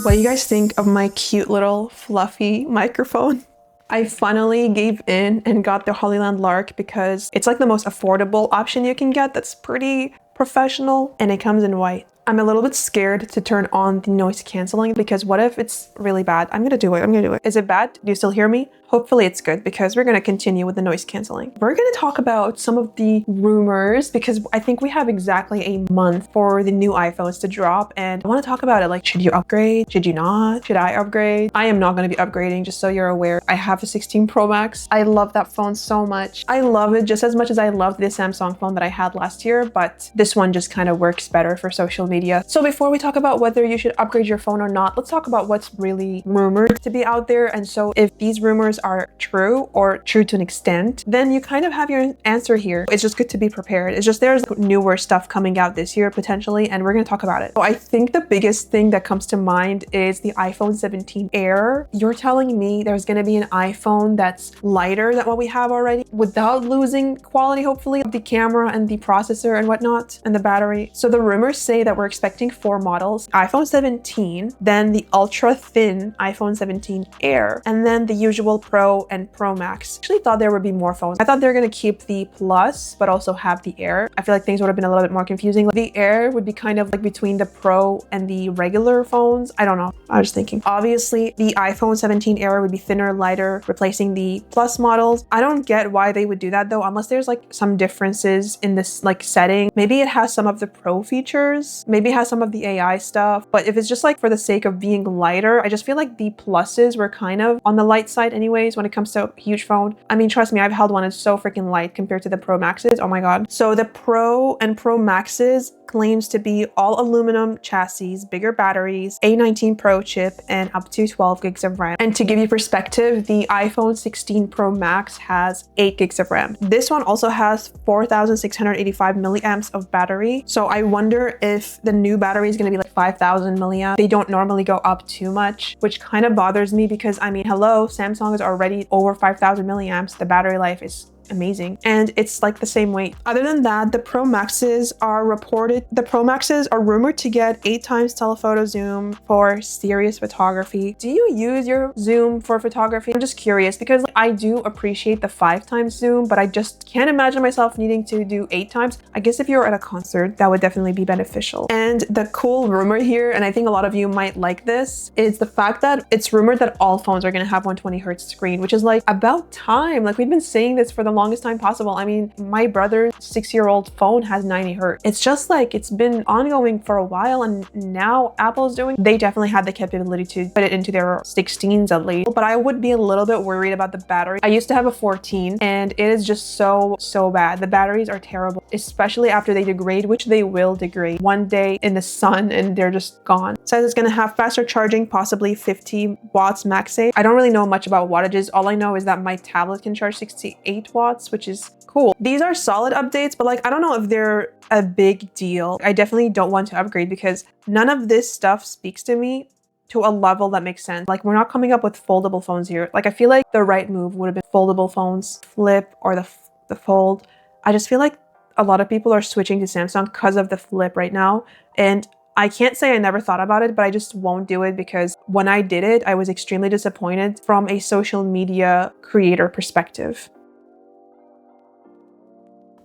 What do you guys think of my cute little fluffy microphone? I finally gave in and got the Hollyland Lark because it's like the most affordable option you can get that's pretty professional, and it comes in white. I'm a little bit scared to turn on the noise canceling because what if it's really bad? I'm gonna do it. Is it bad? Do you still hear me? Hopefully it's good because we're gonna continue with the noise canceling. We're gonna talk about some of the rumors because I think we have exactly a month for the new iPhones to drop, and I wanna talk about it. Like, should you upgrade? Should you not? Should I upgrade? I am not gonna be upgrading, just so you're aware. I have a 16 Pro Max. I love that phone so much. I love it just as much as I loved the Samsung phone that I had last year, but this one just kind of works better for social media. So before we talk about whether you should upgrade your phone or not, let's talk about what's really rumored to be out there. And so if these rumors are true or true to an extent, then you kind of have your answer here. It's just good to be prepared. It's just there's newer stuff coming out this year potentially, and we're going to talk about it. So I think the biggest thing that comes to mind is the iPhone 17 Air. You're telling me there's going to be an iPhone that's lighter than what we have already without losing quality, hopefully, of the camera and the processor and whatnot, and the battery. So the rumors say that we're expecting 4 models: iPhone 17, then the ultra thin iPhone 17 Air, and then the usual Pro and Pro Max. I actually thought there would be more phones. I thought they were going to keep the Plus but also have the Air. I feel like things would have been a little bit more confusing. The Air would be kind of like between the Pro and the regular phones. I don't know. I was thinking. Obviously, the iPhone 17 Air would be thinner, lighter, replacing the Plus models. I don't get why they would do that though, unless there's like some differences in this like setting. Maybe it has some of the Pro features. Maybe it has some of the AI stuff. But if it's just like for the sake of being lighter, I just feel like the Pluses were kind of on the light side anyways when it comes to a huge phone. I mean, trust me, I've held one. It's so freaking light compared to the Pro Maxes. Oh my God. So the Pro and Pro Maxes claims to be all aluminum chassis, bigger batteries, A19 Pro chip, and up to 12 gigs of RAM. And to give you perspective, the iPhone 16 Pro Max has 8 gigs of RAM. This one also has 4,685 milliamps of battery. So I wonder if the new battery is going to be like 5,000 milliamps. They don't normally go up too much, which kind of bothers me because I mean, hello, Samsung is already over 5,000 milliamps. The battery life is amazing, and it's like the same weight. Other than that, the Pro Maxes are rumored to get 8 times telephoto zoom for serious photography. Do you use your zoom for photography? I'm just curious because like, I do appreciate the 5 times zoom, but I just can't imagine myself needing to do 8 times. I guess if you're at a concert, that would definitely be beneficial. And the cool rumor here, and I think a lot of you might like this, is the fact that it's rumored that all phones are going to have 120 hertz screen, which is like about time. Like, we've been saying this for the longest time possible. I mean, my brother's 6-year-old phone has 90 hertz. It's just like it's been ongoing for a while, and now Apple's doing. They definitely had the capability to put it into their 16s at least, but I would be a little bit worried about the battery. I used to have a 14 and it is just so bad. The batteries are terrible, especially after they degrade, which they will degrade one day in the sun and they're just gone. It says it's going to have faster charging, possibly 50 watts max save. I don't really know much about wattages. All I know is that my tablet can charge 68 watts, which is cool. These are solid updates, but like, I don't know if they're a big deal. I definitely don't want to upgrade because none of this stuff speaks to me to a level that makes sense. Like, we're not coming up with foldable phones here. Like, I feel like the right move would have been foldable phones, Flip, or the Fold. I just feel like a lot of people are switching to Samsung because of the Flip right now. And I can't say I never thought about it, but I just won't do it because when I did it, I was extremely disappointed from a social media creator perspective.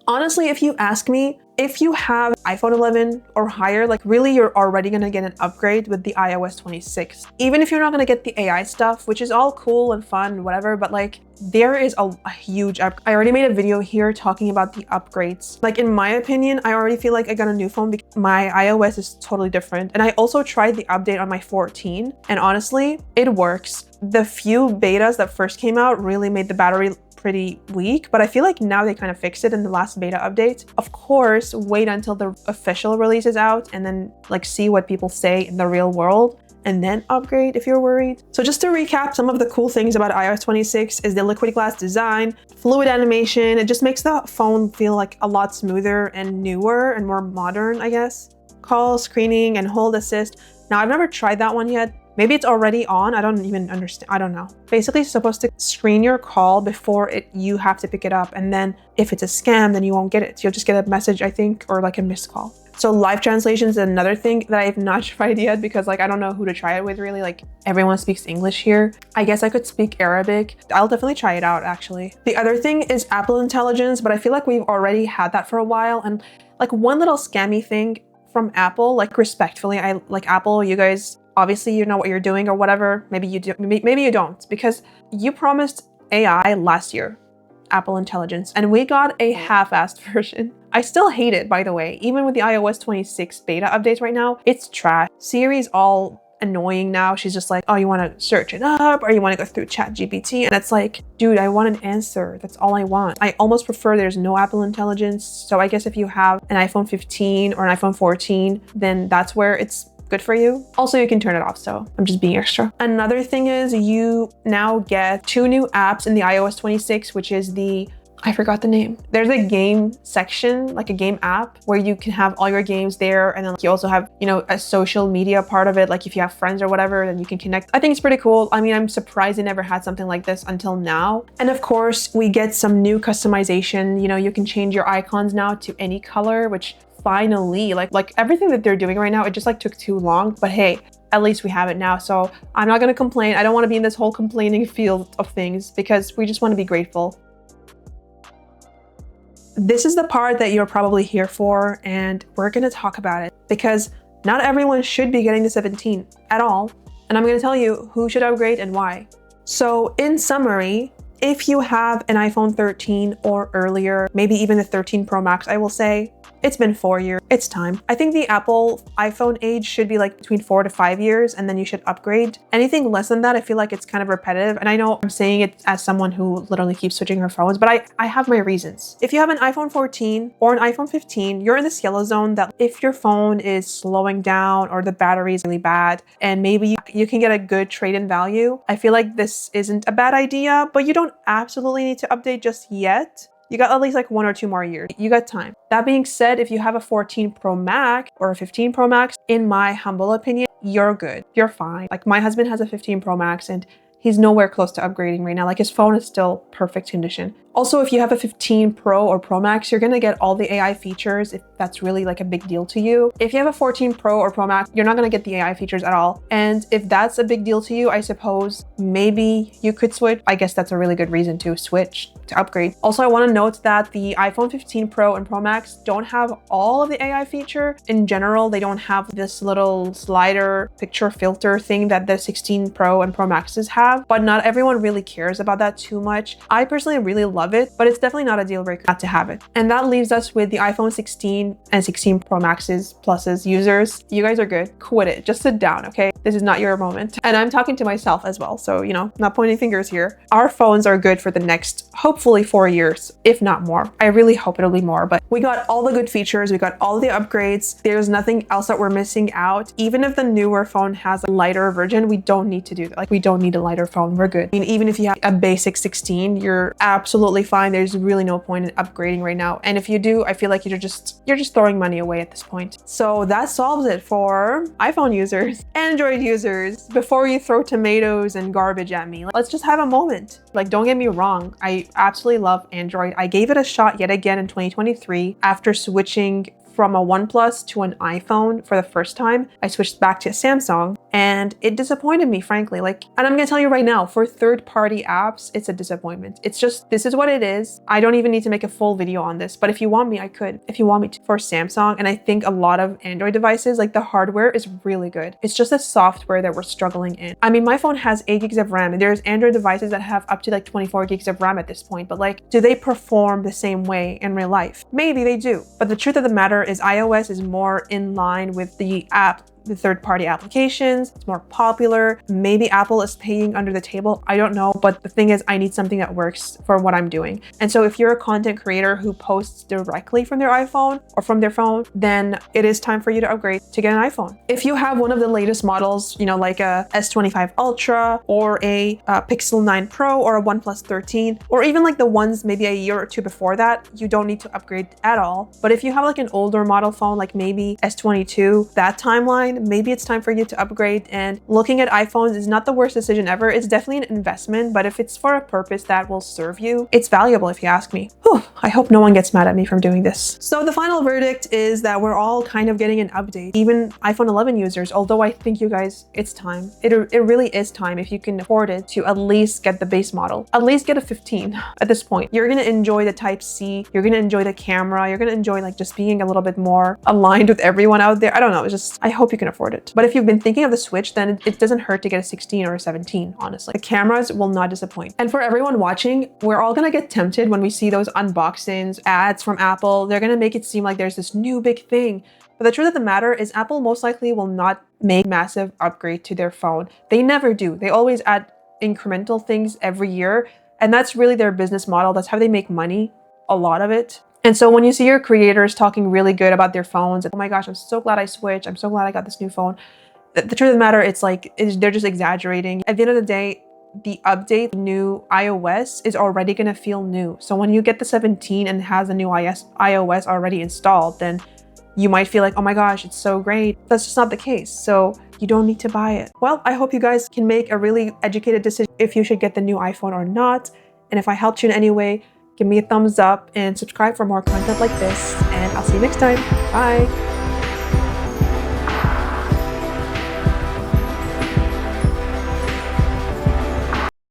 Honestly, if you ask me, if you have iPhone 11 or higher, like really you're already gonna get an upgrade with the iOS 26. Even if you're not gonna get the AI stuff, which is all cool and fun, whatever, but like there is a huge upgrade. I already made a video here talking about the upgrades. Like, in my opinion, I already feel like I got a new phone because my iOS is totally different. And I also tried the update on my 14, and honestly, it works. The few betas that first came out really made the battery pretty weak, but I feel like now they kind of fixed it in the last beta update. Of course, wait until the official release is out and then like see what people say in the real world, and then upgrade if you're worried. So just to recap, some of the cool things about iOS 26 is the liquid glass design, fluid animation. It just makes the phone feel like a lot smoother and newer and more modern, I guess. Call screening and hold assist. Now, I've never tried that one yet. Maybe it's already on. I don't even understand. I don't know. Basically, it's supposed to screen your call before you have to pick it up. And then if it's a scam, then you won't get it. You'll just get a message, I think, or like a missed call. So live translation is another thing that I have not tried yet because like I don't know who to try it with really. Like everyone speaks English here. I guess I could speak Arabic. I'll definitely try it out actually. The other thing is Apple Intelligence, but I feel like we've already had that for a while. And like one little scammy thing from Apple, like respectfully, I like Apple, you guys, obviously you know what you're doing or whatever. Maybe you do, maybe you don't, because you promised AI last year, Apple Intelligence, and we got a half-assed version. I still hate it, by the way. Even with the iOS 26 beta updates right now, it's trash. Siri's all annoying now. She's just like, oh, you want to search it up or you want to go through ChatGPT? And it's like, dude, I want an answer. That's all I want. I almost prefer there's no Apple Intelligence. So I guess if you have an iPhone 15 or an iPhone 14, then that's where it's good for you. Also, you can turn it off, so I'm just being extra. Another thing is you now get 2 new apps in the iOS 26, which is I forgot the name. There's a game section, like a game app, where you can have all your games there. And then you also have, you know, a social media part of it. Like if you have friends or whatever, then you can connect. I think it's pretty cool. I mean, I'm surprised I never had something like this until now. And of course, we get some new customization. You know, you can change your icons now to any color, which finally, like everything that they're doing right now, it just like took too long. But hey, at least we have it now. So I'm not gonna complain. I don't wanna be in this whole complaining field of things because we just wanna be grateful. This is the part that you're probably here for, and we're gonna talk about it because not everyone should be getting the 17 at all. And I'm gonna tell you who should upgrade and why. So in summary, if you have an iPhone 13 or earlier, maybe even the 13 Pro Max, I will say, it's been 4 years. It's time. I think the Apple iPhone age should be like between 4 to 5 years, and then you should upgrade. Anything less than that, I feel like it's kind of repetitive. And I know I'm saying it as someone who literally keeps switching her phones, but I have my reasons. If you have an iPhone 14 or an iPhone 15, you're in this yellow zone that if your phone is slowing down or the battery is really bad, and maybe you can get a good trade-in value, I feel like this isn't a bad idea, but you don't absolutely need to update just yet. You got at least like 1 or 2 more years. You got time. That being said, if you have a 14 Pro Max or a 15 Pro Max, in my humble opinion, you're good. You're fine. Like my husband has a 15 Pro Max and he's nowhere close to upgrading right now. Like his phone is still perfect condition. Also, if you have a 15 Pro or Pro Max, you're gonna get all the AI features if that's really like a big deal to you. If you have a 14 Pro or Pro Max, you're not gonna get the AI features at all. And if that's a big deal to you, I suppose maybe you could switch. I guess that's a really good reason to switch, to upgrade. Also, I wanna note that the iPhone 15 Pro and Pro Max don't have all of the AI feature. In general, they don't have this little slider picture filter thing that the 16 Pro and Pro Maxes have, but not everyone really cares about that too much. I personally really love it, but it's definitely not a deal breaker not to have it. And that leaves us with the iPhone 16 and 16 Pro Maxes Pluses users. You guys are good. Quit it. Just sit down, okay? This is not your moment. And I'm talking to myself as well, so, you know, not pointing fingers here. Our phones are good for the next, hopefully 4 years, if not more. I really hope it'll be more, but we got all the good features. We got all the upgrades. There's nothing else that we're missing out. Even if the newer phone has a lighter version, we don't need to do that. Like we don't need a lighter phone. We're good. I mean, even if you have a basic 16, you're absolutely fine. There's really no point in upgrading right now. And if you do, I feel like you're just throwing money away at this point. So that solves it for iPhone users. Android users, before you throw tomatoes and garbage at me, let's just have a moment. Like, don't get me wrong. I absolutely love Android. I gave it a shot yet again in 2023 after switching from a OnePlus to an iPhone for the first time. I switched back to Samsung and it disappointed me, frankly. And I'm gonna tell you right now, for third-party apps, it's a disappointment. It's just, this is what it is. I don't even need to make a full video on this, but if you want me, I could. If you want me to. For Samsung, and I think a lot of Android devices, like the hardware is really good. It's just the software that we're struggling in. I mean, my phone has 8 gigs of RAM and there's Android devices that have up to like 24 gigs of RAM at this point, but like, do they perform the same way in real life? Maybe they do. But the truth of the matter is iOS is more in line with the third-party applications. It's more popular. Maybe Apple is paying under the table. I don't know. But the thing is, I need something that works for what I'm doing. And so if you're a content creator who posts directly from their iPhone or from their phone, then it is time for you to upgrade to get an iPhone. If you have one of the latest models, you know, like a S25 Ultra or a Pixel 9 Pro or a OnePlus 13, or even like the ones maybe a year or 2 before that, you don't need to upgrade at all. But if you have like an older model phone, like maybe S22, that timeline, fine. Maybe it's time for you to upgrade, and looking at iPhones is not the worst decision ever. It's definitely an investment, but if it's for a purpose that will serve you, it's valuable if you ask me. Whew, I hope no one gets mad at me from doing this. So the final verdict is that we're all kind of getting an update, even iPhone 11 users, although I think you guys, it's time. It really is time. If you can afford it, to at least get the base model, at least get a 15 at this point. You're gonna enjoy the Type-C, you're gonna enjoy the camera, you're gonna enjoy like just being a little bit more aligned with everyone out there. I don't know, it's just, I hope you can afford it. But if you've been thinking of the Switch, then it doesn't hurt to get a 16 or a 17, honestly. The cameras will not disappoint. And for everyone watching, we're all gonna get tempted when we see those unboxings, ads from Apple. They're gonna make it seem like there's this new big thing. But the truth of the matter is Apple most likely will not make massive upgrade to their phone. They never do. They always add incremental things every year. And that's really their business model. That's how they make money, a lot of it. And so when you see your creators talking really good about their phones, oh my gosh, I'm so glad I switched. I'm so glad I got this new phone. The truth of the matter, it's like, they're just exaggerating. At the end of the day, the update, new iOS is already gonna feel new. So when you get the 17 and it has the new iOS already installed, then you might feel like, oh my gosh, it's so great. That's just not the case. So you don't need to buy it. Well, I hope you guys can make a really educated decision if you should get the new iPhone or not. And if I helped you in any way, give me a thumbs up and subscribe for more content like this. And I'll see you next time. Bye.